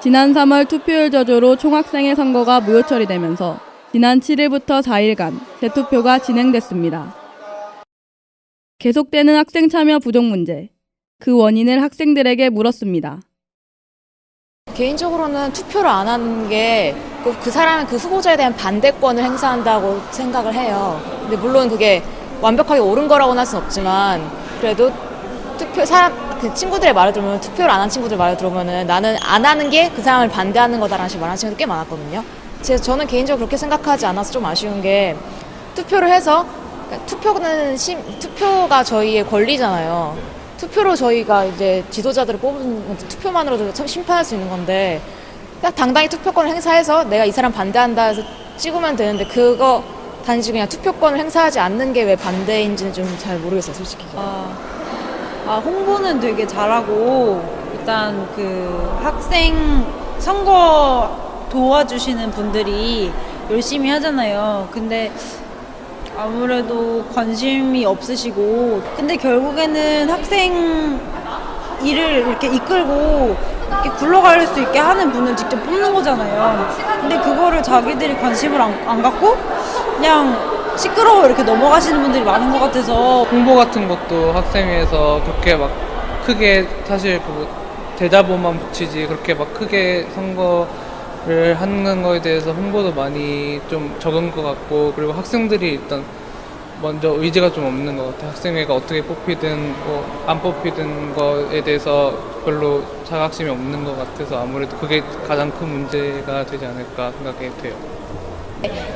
지난 3월 투표율 저조로 총학생회 선거가 무효 처리되면서 지난 7일부터 4일간 재투표가 진행됐습니다. 계속되는 학생 참여 부족 문제, 그 원인을 학생들에게 물었습니다. 개인적으로는 투표를 안 하는 게 그 사람의 그 후보자에 대한 반대권을 행사한다고 생각을 해요. 근데 물론 그게 완벽하게 옳은 거라고는 할 수는 없지만 그래도 그 친구들의 말을 들으면 투표를 안 한 친구들 말을 들으면은 나는 안 하는 게 그 사람을 반대하는 거다라는 식으로 말하는 친구들 꽤 많았거든요. 저는 개인적으로 그렇게 생각하지 않아서 좀 아쉬운 게 투표를 해서 투표가 저희의 권리잖아요. 투표로 저희가 이제 지도자들을 뽑은 투표만으로도 참 심판할 수 있는 건데 딱 당당히 투표권을 행사해서 내가 이 사람 반대한다 해서 찍으면 되는데 그거 단지 그냥 투표권을 행사하지 않는 게 왜 반대인지는 좀 잘 모르겠어요, 솔직히. 홍보는 되게 잘하고 일단 그 학생 선거 도와주시는 분들이 열심히 하잖아요. 근데 아무래도 관심이 없으시고 근데 결국에는 학생 일을 이렇게 이끌고 이렇게 굴러갈 수 있게 하는 분을 직접 뽑는 거잖아요. 근데 그거를 자기들이 관심을 안 갖고 그냥 시끄러워 이렇게 넘어가시는 분들이 많은 것 같아서 홍보 같은 것도 학생회에서 그렇게 막 크게 사실 그 대자보만 붙이지 그렇게 막 크게 선거를 하는 거에 대해서 홍보도 많이 좀 적은 것 같고 그리고 학생들이 일단 먼저 의지가 좀 없는 것 같아요. 학생회가 어떻게 뽑히든 뭐 안 뽑히든 거에 대해서 별로 자각심이 없는 것 같아서 아무래도 그게 가장 큰 문제가 되지 않을까 생각이 돼요.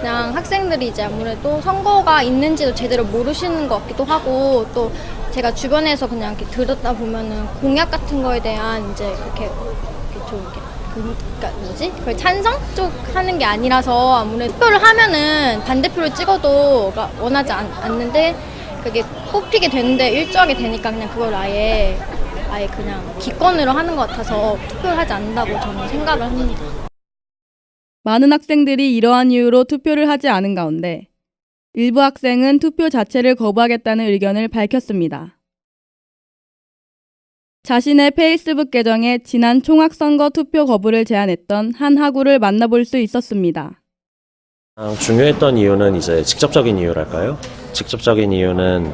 그냥 학생들이 이제 아무래도 선거가 있는지도 제대로 모르시는 것 같기도 하고 또 제가 주변에서 그냥 이렇게 들었다 보면은 공약 같은 거에 대한 이제 그렇게 좀 이렇게 그걸 찬성 쪽 하는 게 아니라서 아무래도 투표를 하면은 반대표를 찍어도 원하지 않는데 그게 뽑히게 되는데 일조하게 되니까 그냥 그걸 아예 그냥 기권으로 하는 것 같아서 투표를 하지 않는다고 저는 생각을 합니다. 많은 학생들이 이러한 이유로 투표를 하지 않은 가운데 일부 학생은 투표 자체를 거부하겠다는 의견을 밝혔습니다. 자신의 페이스북 계정에 지난 총학선거 투표 거부를 제안했던 한 학우를 만나볼 수 있었습니다. 중요했던 이유는 이제 직접적인 이유랄까요? 직접적인 이유는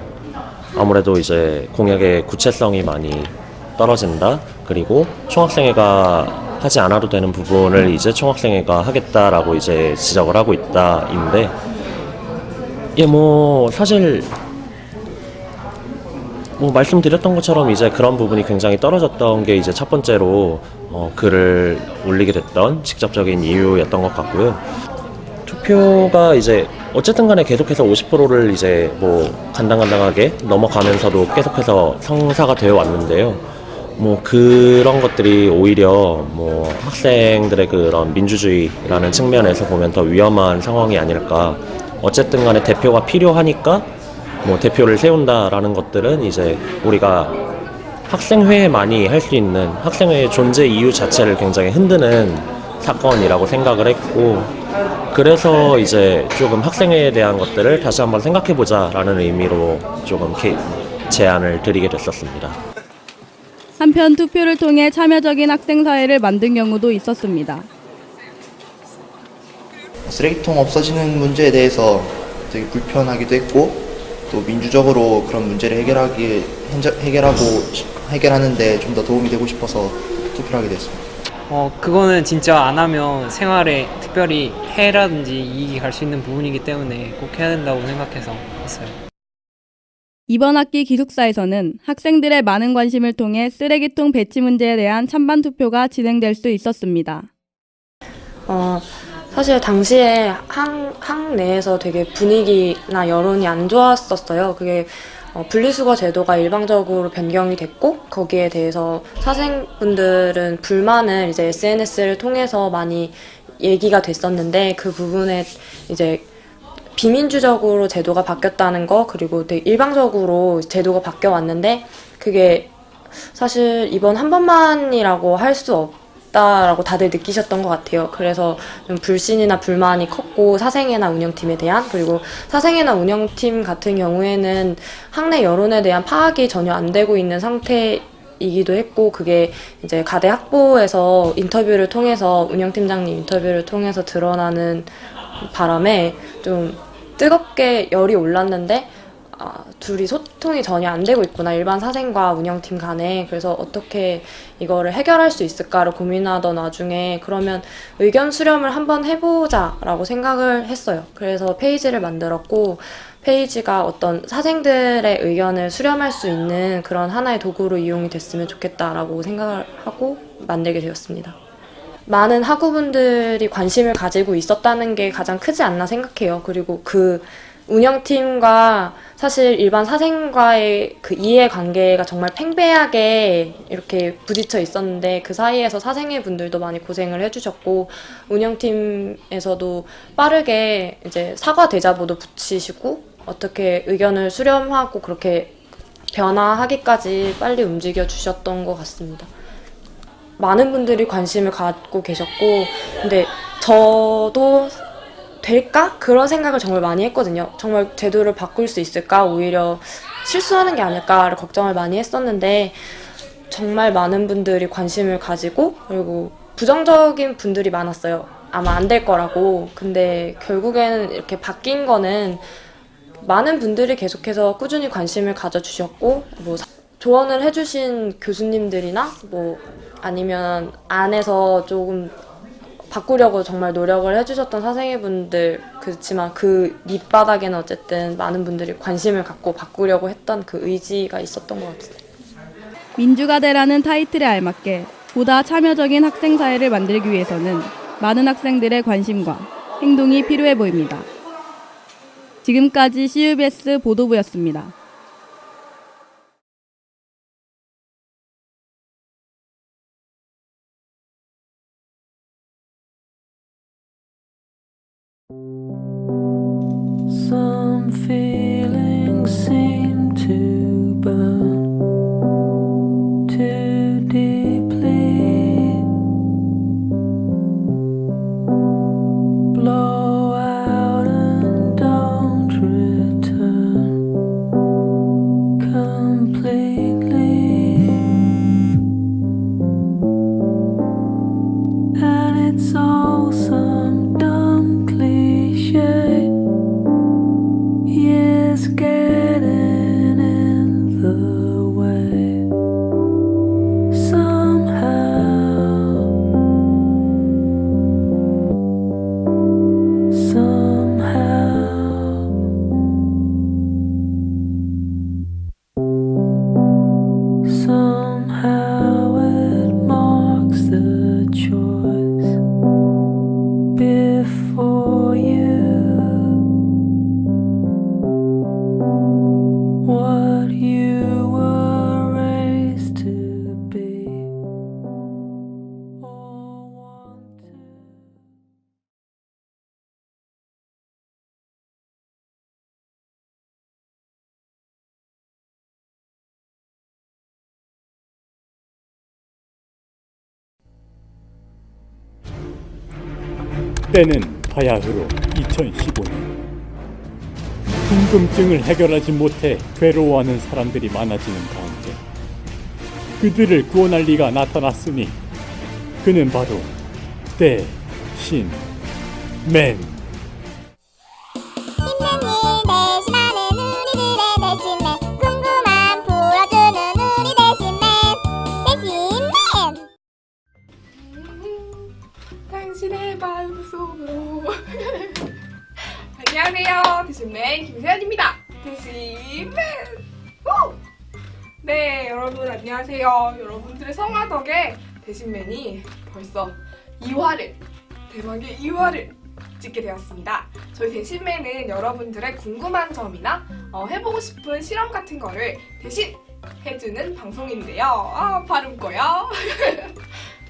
아무래도 이제 공약의 구체성이 많이 떨어진다. 그리고 총학생회가 하지 않아도 되는 부분을 이제 총학생회가 하겠다라고 이제 지적을 하고 있다인데, 사실 말씀드렸던 것처럼 이제 그런 부분이 굉장히 떨어졌던 게 이제 첫 번째로 글을 올리게 됐던 직접적인 이유였던 것 같고요. 투표가 이제 어쨌든 간에 계속해서 50%를 이제 간당간당하게 넘어가면서도 계속해서 성사가 되어 왔는데요. 그런 것들이 오히려 학생들의 그런 민주주의라는 측면에서 보면 더 위험한 상황이 아닐까. 어쨌든 간에 대표가 필요하니까 대표를 세운다라는 것들은 이제 우리가 학생회만이 할 수 있는 학생회의 존재 이유 자체를 굉장히 흔드는 사건이라고 생각을 했고, 그래서 이제 조금 학생회에 대한 것들을 다시 한번 생각해보자라는 의미로 조금 제안을 드리게 됐었습니다. 한편 투표를 통해 참여적인 학생 사회를 만든 경우도 있었습니다. 쓰레기통 없어지는 문제에 대해서 되게 불편하기도 했고, 또 민주적으로 그런 문제를 해결하는데 좀 더 도움이 되고 싶어서 투표를 하게 됐습니다. 그거는 진짜 안 하면 생활에 특별히 해라든지 이익이 갈 수 있는 부분이기 때문에 꼭 해야 된다고 생각해서 했어요. 이번 학기 기숙사에서는 학생들의 많은 관심을 통해 쓰레기통 배치 문제에 대한 찬반 투표가 진행될 수 있었습니다. 사실 당시에 학 내에서 되게 분위기나 여론이 안 좋았었어요. 그게 분리수거 제도가 일방적으로 변경이 됐고, 거기에 대해서 사생분들은 불만을 이제 SNS를 통해서 많이 얘기가 됐었는데, 그 부분에 이제 비민주적으로 제도가 바뀌었다는 거, 그리고 되게 일방적으로 제도가 바뀌어 왔는데, 그게 사실 이번 한 번만이라고 할 수 없다라고 다들 느끼셨던 것 같아요. 그래서 좀 불신이나 불만이 컸고, 사생회나 운영팀에 대한, 그리고 사생회나 운영팀 같은 경우에는 학내 여론에 대한 파악이 전혀 안 되고 있는 상태인 이기도 했고 그게 이제 가대 학부에서 인터뷰를 통해서 운영팀장님 인터뷰를 통해서 드러나는 바람에 좀 뜨겁게 열이 올랐는데 둘이 소통이 전혀 안 되고 있구나. 일반 사생과 운영팀 간에. 그래서 어떻게 이거를 해결할 수 있을까를 고민하던 와중에 그러면 의견 수렴을 한번 해보자라고 생각을 했어요. 그래서 페이지를 만들었고 페이지가 어떤 사생들의 의견을 수렴할 수 있는 그런 하나의 도구로 이용이 됐으면 좋겠다라고 생각을 하고 만들게 되었습니다. 많은 학우분들이 관심을 가지고 있었다는 게 가장 크지 않나 생각해요. 그리고 그 운영팀과 사실 일반 사생과의 그 이해관계가 정말 팽배하게 이렇게 부딪혀 있었는데 그 사이에서 사생의 분들도 많이 고생을 해주셨고 운영팀에서도 빠르게 이제 사과 대자보도 붙이시고 어떻게 의견을 수렴하고 그렇게 변화하기까지 빨리 움직여 주셨던 것 같습니다. 많은 분들이 관심을 갖고 계셨고 근데 저도 될까? 그런 생각을 정말 많이 했거든요. 정말 제도를 바꿀 수 있을까? 오히려 실수하는 게 아닐까를 걱정을 많이 했었는데 정말 많은 분들이 관심을 가지고 그리고 부정적인 분들이 많았어요. 아마 안 될 거라고. 근데 결국에는 이렇게 바뀐 거는 많은 분들이 계속해서 꾸준히 관심을 가져주셨고 뭐 조언을 해주신 교수님들이나 뭐 아니면 안에서 조금 바꾸려고 정말 노력을 해주셨던 사생이분들 그렇지만 그 밑바닥에는 어쨌든 많은 분들이 관심을 갖고 바꾸려고 했던 그 의지가 있었던 것 같아요. 민주가대라는 타이틀에 알맞게 보다 참여적인 학생 사회를 만들기 위해서는 많은 학생들의 관심과 행동이 필요해 보입니다. 지금까지 CUBS 보도부였습니다. Some feelings seem to burn too deeply. Blow out and don't return completely. And it's all some dumb cliche. Years getting in the way. Somehow it marks the choice before you. What you were raised to be or want to. 때는 바야흐로 2015년. 궁금증을 해결하지 못해 괴로워하는 사람들이 많아지는 가운데 그들을 구원할 리가 나타났으니 그는 바로 대신맨. 힘든 일 대신하는 우리들의 대신맨, 궁금한 풀어주는 우리 대신맨, 대신맨. 당신의 마음속으로. 안녕하세요, 대신맨 김세연입니다. 대신맨. 오! 네, 여러분 안녕하세요. 여러분들의 성화 덕에 대신맨이 벌써 2화를, 대박의 2화를 찍게 되었습니다. 저희 대신맨은 여러분들의 궁금한 점이나 해보고 싶은 실험 같은 거를 대신 해주는 방송인데요. 발음고요.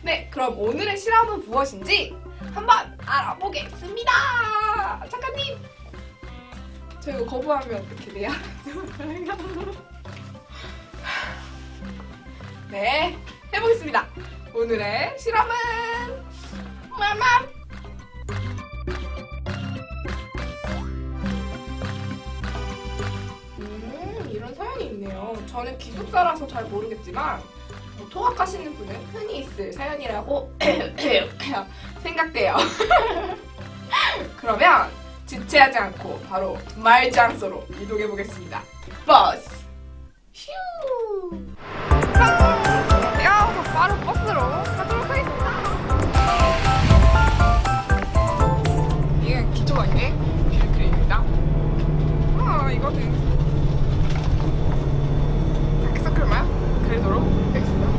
네, 그럼 오늘의 실험은 무엇인지 한번 알아보겠습니다. 작가님, 저 이거 거부하면 어떻게 돼요? 네, 해보겠습니다. 오늘의 실험은 마마. 이런 사연이 있네요. 저는 기숙사라서 잘 모르겠지만 토학하시는 분은 흔히 있을 사연이라고 생각돼요. 그러면 지체하지 않고 바로 말장소로 이동해 보겠습니다. 버스! 휴! 저 바로 버스로 가도록 하겠습니다. 이게 기초관계 뷰크림입니다. 이거는 다크서클만 그리도록 하겠습니다.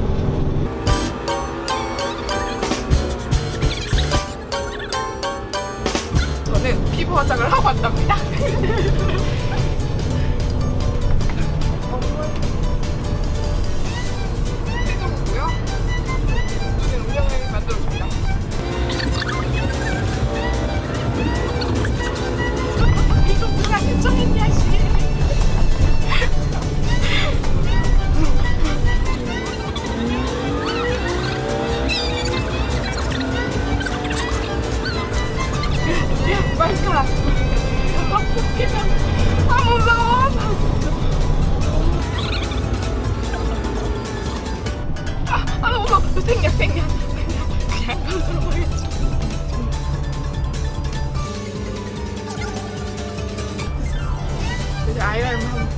저는 피부 화장을 하고 왔답니다. 해줘보고요. 눈은 음영을 만들어줍니다. 이거 누가 신청했냐, 씨. 마스카라. 무서워. 너무 무서워. 생략. 그냥 건드려버리겠지. 이제 아이라인 한번.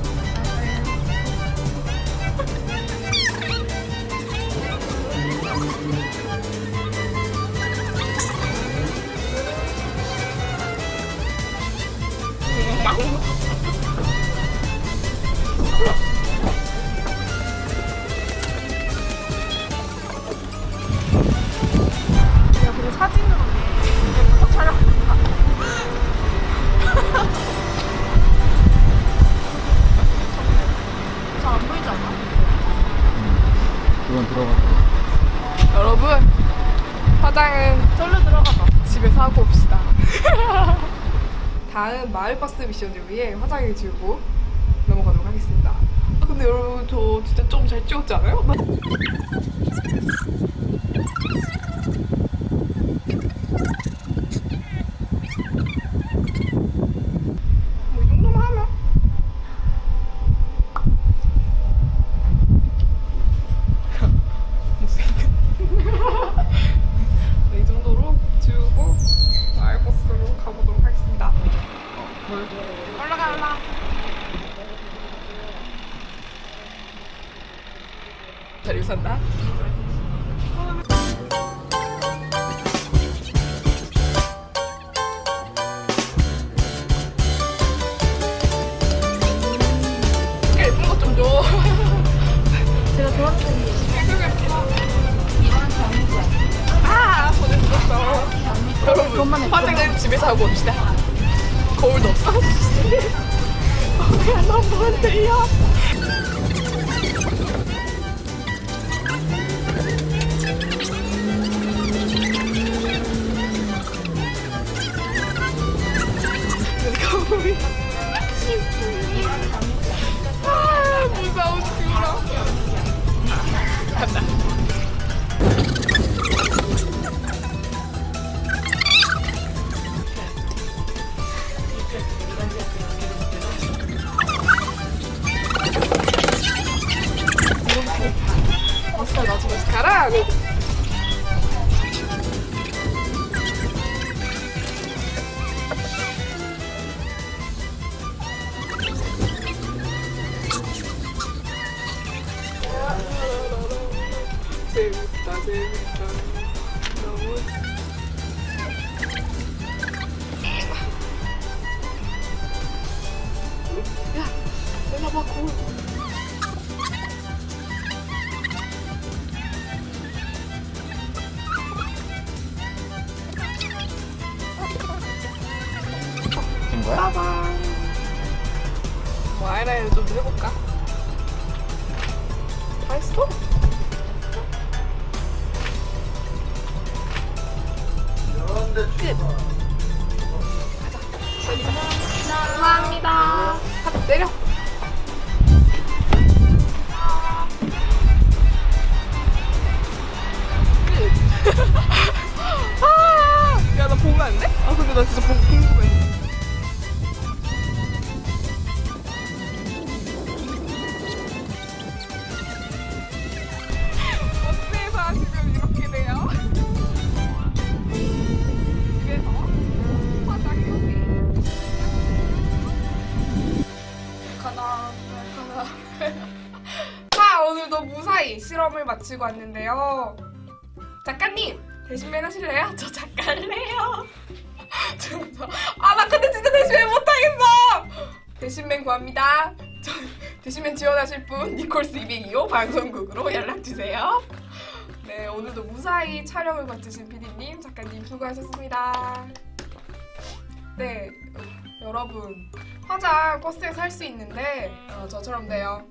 야, 근데 사진으로 예쁘게 촬영한다. 잘 안 보이지 않아? 그건 들어가. 여러분, 화장은 절로 들어가봐. 집에서 하고 옵시다. 다음 마을버스 미션을 위해 화장을 지우고 넘어가도록 하겠습니다. 근데 여러분, 저 진짜 좀 잘 찍었지 않아요? 뭐 이 정도만 하면 네, 이 정도로 지우고 마을버스로 가보도록 하겠습니다. 올라가. 잘 웃었나? 예쁜 것 좀 줘. 제가 좋아하는 색이에요. 손에 묻었어. 여러분, 화장은 집에서 하고 옵시다. 거울도 없어? 그냥 너무한데요? 거울이 무서워 죽어. 간다. 마스카라 나지 마스카라. 재밌다. 너무. 야, 내가 봐 거울. 된 거야? 빠방. 뭐 아이라인을 좀 해볼까? 다 했어? 끝. 가자. 감사합니다. 하트 때려. 끝. 야, 나 보면 안 돼? 근데 나 진짜 보고 궁금해. 분들이 실험을 마치고 왔는데요. 작가님, 대신맨 하실래요? 저 작가래요. 나 근데 진짜 대신맨 못하겠어. 대신맨 구합니다. 대신맨 지원하실 분 니콜스 202호 방송국으로 연락주세요. 네, 오늘도 무사히 촬영을 거치신 PD님, 작가님 수고하셨습니다. 네, 여러분 화장 버스에서 할 수 있는데 저처럼 돼요.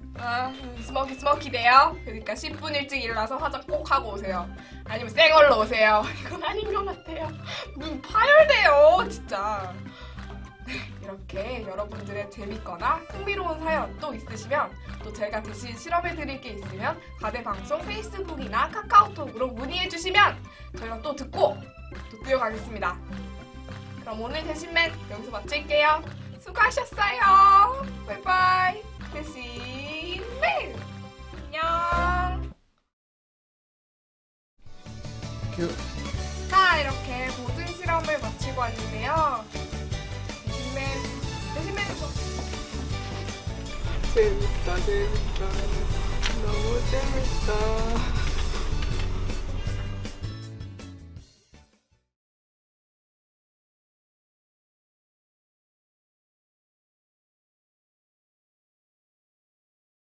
스모키 돼요. 그러니까 10분 일찍 일어나서 화장 꼭 하고 오세요. 아니면 새 걸로 오세요. 이건 아닌 것 같아요. 눈 파열돼요 진짜. 네, 이렇게 여러분들의 재밌거나 흥미로운 사연 또 있으시면, 또 제가 대신 실험해드릴 게 있으면 가대방송 페이스북이나 카카오톡으로 문의해주시면 저희가 또 듣고 또 뛰어가겠습니다. 그럼 오늘 대신맨 여기서 마칠게요. 수고하셨어요. 바이바이. 대신맨 안녕. 자, 이렇게 모든 실험을 마치고 왔는데요. 대신맨 재밌다. 너무 재밌다.